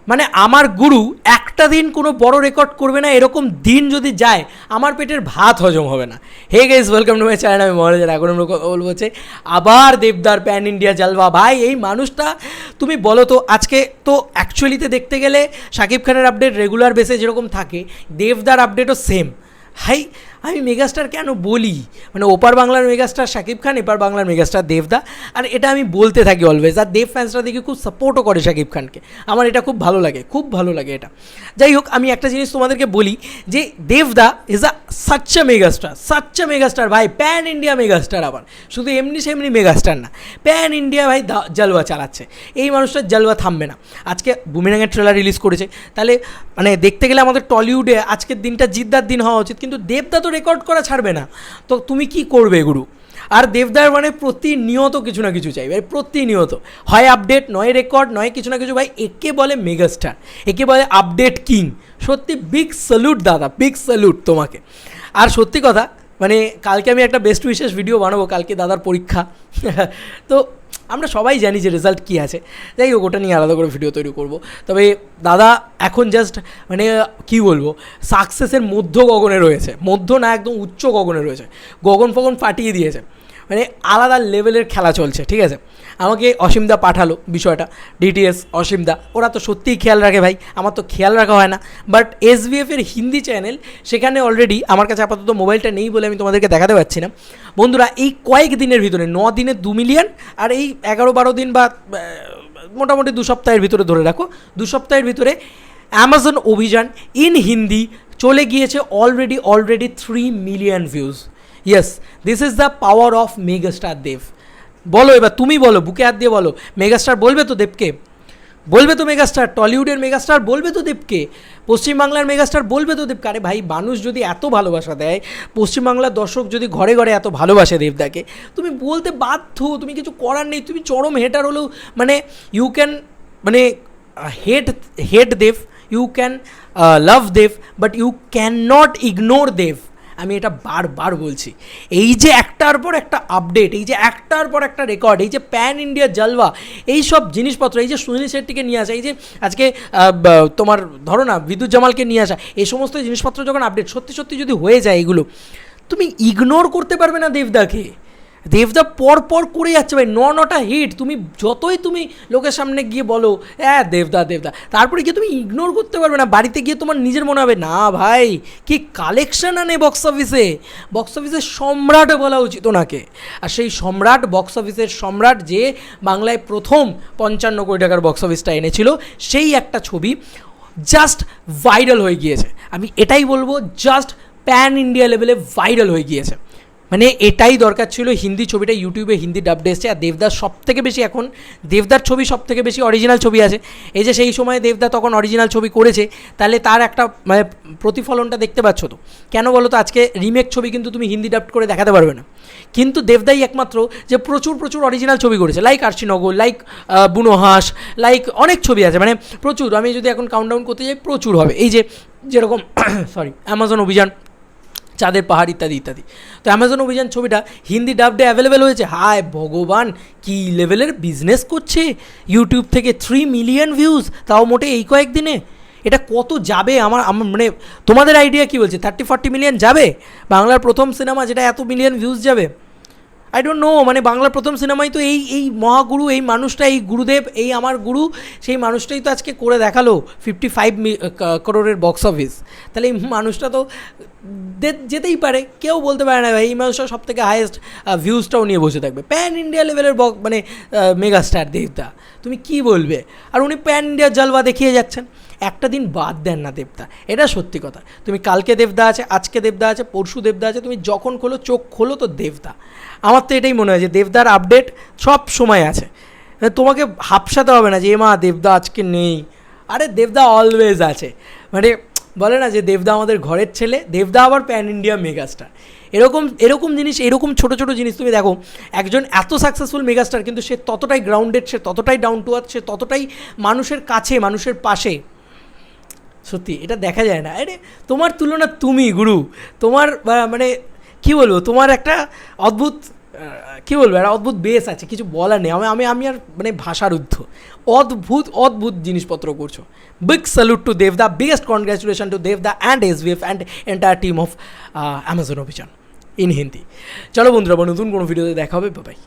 মানে আমার গুরু একটা দিন কোনো বড় রেকর্ড করবে না, এরকম দিন যদি যায় আমার পেটের ভাত হজম হবে না। Hey guys, welcome to my channel. আমি মহারাজার। এখন আমরা বলবো হচ্ছে আবার দেবদার প্যান ইন্ডিয়া জালওয়া। ভাই এই মানুষটা তুমি বলো তো, আজকে তো অ্যাকচুয়ালিতে দেখতে গেলে শাকিব খানের আপডেট রেগুলার বেসে যেরকম থাকে, দেবদার আপডেটও সেম। হাই, আমি মেগাস্টার কেন বলি, মানে ওপার বাংলার মেগাস্টার শাকিব খান, এপার বাংলার মেগাস্টার দেবদা, আর এটা আমি বলতে থাকি অলওয়েজ। আর দেব ফ্যান্সরা দেখে খুব সাপোর্টও করে শাকিব খানকে, আমার এটা খুব ভালো লাগে, খুব ভালো লাগে এটা। যাই হোক, আমি একটা জিনিস তোমাদেরকে বলি যে দেবদা ইজ আ সাচ্চা মেগাস্টার ভাই, প্যান ইন্ডিয়া মেগাস্টার। আবার শুধু এমনি সেমনি মেগাস্টার না, প্যান ইন্ডিয়া ভাই জালওয়া চালাচ্ছে। এই মানুষটার জালওয়া থামবে না। আজকে বুমেরাংয়ের ট্রেলার রিলিজ করেছে, তাহলে মানে দেখতে গেলে আমাদের টলিউডে আজকের দিনটা জিদ্দার দিন হওয়া উচিত, কিন্তু দেবদা তো রেকর্ড করা ছাড়বে না। তো তুমি কি করবে গুরু? আর দেবদার মানে প্রতিনিয়ত কিছু না কিছু চাই ভাই, প্রতিনিয়ত হয় আপডেট, নয় রেকর্ড, নয় কিছু না কিছু। ভাই একে বলে মেগাস্টার, একে বলে আপডেট কিং। সত্যি বিগ স্যালুট দাদা, বিগ স্যালুট তোমাকে। আর সত্যি কথা, মানে কালকে আমি একটা বেস্ট উইশেস ভিডিও বানাবো, কালকে দাদার পরীক্ষা। তো আমরা সবাই জানি যে রেজাল্ট কী আছে। যাই হোক, ওটা নিয়ে আলাদা করে ভিডিও তৈরি করব। তবে দাদা এখন জাস্ট মানে কী বলবো, সাকসেসের মধ্য গগনে রয়েছে, মধ্য না একদম উচ্চ গগনে রয়েছে, গগন ফগন ফাটিয়ে দিয়েছে, মানে আলাদা লেভেলের খেলা চলছে। ঠিক আছে, আমাকে অসীমদা পাঠালো বিষয়টা, ডিটিএস অসীমদা, ওরা তো সত্যিই খেয়াল রাখে ভাই, আমার তো খেয়াল রাখা হয় না। বাট এসবিএফের হিন্দি চ্যানেল, সেখানে অলরেডি আমার কাছে আপাতত মোবাইলটা নেই বলে আমি তোমাদেরকে দেখাতে পারছি না। বন্ধুরা, এই কয়েক দিনের ভিতরে 9 দিনে 2 মিলিয়ন, আর এই 11-12 দিন বা মোটামুটি 2 সপ্তাহের ভিতরে ধরে রাখো, 2 সপ্তাহের ভিতরে অ্যামাজন অভিযান ইন হিন্দি চলে গিয়েছে already 3 million views. Yes, this is the power of megastar Dev. বলো এবার, তুমি বলো, বুকে হাত দিয়ে বলো, মেগাস্টার বলবে তো দেবকে? বলবে তো মেগাস্টার? টলিউডের মেগাস্টার বলবে তো দেবকে? পশ্চিমবাংলার মেগাস্টার বলবে তো দেবকে? আরে ভাই, মানুষ যদি এত ভালোবাসা দেয়, পশ্চিমবাংলার দর্শক যদি ঘরে ঘরে এত ভালোবাসে দেবদাকে, তুমি বলতে বাধ্য, তুমি কিছু করার নেই। তুমি চরম হেটার হলেও মানে ইউ ক্যান মানে hate Dev, you can love Dev, but you can not ignore Dev. আমি এটা বারবার বলছি। এই যে একটার পর একটা আপডেট, এই যে একটার পর একটা রেকর্ড, এই যে প্যান ইন্ডিয়া জালওয়া, এই সব জিনিসপত্র, এই যে সুনীল শেট্টিকে নিয়ে আসা, এই যে আজকে তোমার ধরো না বিদ্যুৎ জামালকে নিয়ে আসা, এই সমস্ত জিনিসপত্র যখন আপডেট সত্যি সত্যি যদি হয়ে যায়, এগুলো তুমি ইগনোর করতে পারবে না দেবদাকে। দেবদা পর করে যাচ্ছে ভাই, নটা হিট। তুমি যতই তুমি লোকের সামনে গিয়ে বলো হ্যাঁ দেবদা, তারপরে গিয়ে তুমি ইগনোর করতে পারবে না। বাড়িতে গিয়ে তোমার নিজের মনে হবে না ভাই কি কালেকশন আনে বক্স অফিসের সম্রাট বলা উচিত ওনাকে। আর সেই সম্রাট, বক্স অফিসের সম্রাট, যে বাংলায় প্রথম 55 কোটি টাকার বক্স অফিসটা এনেছিল, সেই একটা ছবি জাস্ট ভাইরাল হয়ে গিয়েছে। আমি এটাই বলবো, জাস্ট প্যান ইন্ডিয়া লেভেলে ভাইরাল হয়ে গিয়েছে। মানে এটাই দরকার ছিল। হিন্দি ছবিটা ইউটিউবে হিন্দি ডাবড এসছে, আর দেবদার সব থেকে বেশি, এখন দেবদার ছবি সব থেকে বেশি অরিজিনাল ছবি আছে। এই যে সেই সময় দেবদা তখন অরিজিনাল ছবি করেছে, তাহলে তার একটা মানে প্রতিফলনটা দেখতে পাচ্ছ তো। কেন বলো তো? আজকে রিমেক ছবি কিন্তু তুমি হিন্দি ডাবড করে দেখাতে পারবে না, কিন্তু দেবদাই একমাত্র যে প্রচুর অরিজিনাল ছবি করেছে, লাইক আরশিনগর, লাইক বুনো হাঁস, লাইক অনেক ছবি আছে, মানে প্রচুর। আমি যদি এখন কাউন্টডাউন করতে যাই প্রচুর হবে। এই যে যেরকম অ্যামাজন অভিযান, চাঁদের পাহাড়, ইত্যাদি ইত্যাদি। তো অ্যামাজন অভিযান ছবিটা হিন্দি ডাবডে অ্যাভেলেবেল হয়েছে। হায় ভগবান, কী লেভেলের বিজনেস করছে ইউটিউব থেকে! 3 মিলিয়ন ভিউজ, তাও মোটে এই কয়েকদিনে। এটা কত যাবে আমার মানে তোমাদের আইডিয়া কী বলছে? 30-40 মিলিয়ন যাবে বাংলার প্রথম সিনেমা যেটা এত মিলিয়ন ভিউজ যাবে? I don't know. মানে বাংলার প্রথম সিনেমাই তো এই মহাগুরু, এই মানুষটা, এই গুরুদেব, এই আমার গুরু, সেই মানুষটাই তো আজকে করে দেখালো 55 করোড়ের বক্স অফিস। তাহলে এই মানুষটা তো যেতেই পারে, কেউ বলতে পারে না ভাই এই মানুষটা সব থেকে হাইয়েস্ট ভিউজটাও নিয়ে বসে থাকবে। প্যান ইন্ডিয়া লেভেলের মানে মেগাস্টার দেবদা, তুমি কি বলবে? আর উনি প্যান ইন্ডিয়া জালওয়া দেখিয়ে যাচ্ছেন, একটা দিন বাদ দেন না দেবদা, এটা সত্যি কথা। তুমি কালকে দেবদা আছে, আজকে দেবদা আছে, পরশু দেবদা আছে, তুমি যখন চোখ খোলো তো দেবদা। আমার তো এটাই মনে হয় যে দেবদার আপডেট সব সময় আছে, তোমাকে হাফসাতে হবে না যে মা দেবদা আজকে নেই। আরে দেবদা অলওয়েজ আছে। মানে বলে না যে দেবদা আমাদের ঘরের ছেলে, দেবদা আবার প্যান ইন্ডিয়া মেগাস্টার। এরকম জিনিস, এরকম ছোটো জিনিস তুমি দেখো, একজন এত সাকসেসফুল মেগাস্টার কিন্তু সে ততটাই গ্রাউন্ডেড, সে ততটাই ডাউন টু আর্থ, সে ততটাই মানুষের কাছে, মানুষের পাশে। সত্যি এটা দেখা যায় না। আরে তোমার তুলনা তুমি গুরু, তোমার মানে কী বলবো, তোমার একটা অদ্ভুত কী বলবো, একটা অদ্ভুত বেস আছে, কিছু বলার নেই। আমি আমি আমি আর মানে ভাষারুদ্ধ, অদ্ভুত অদ্ভুত জিনিসপত্র করছো। বিগ স্যালুট টু দেবদা, বিগেস্ট কনগ্রাচুলেশন টু দেবদা and SVF and entire team of Amazon অভিযান ইন হিন্দি। চলো বন্ধুরা, নতুন কোনো ভিডিওতে দেখা হবে, বাই।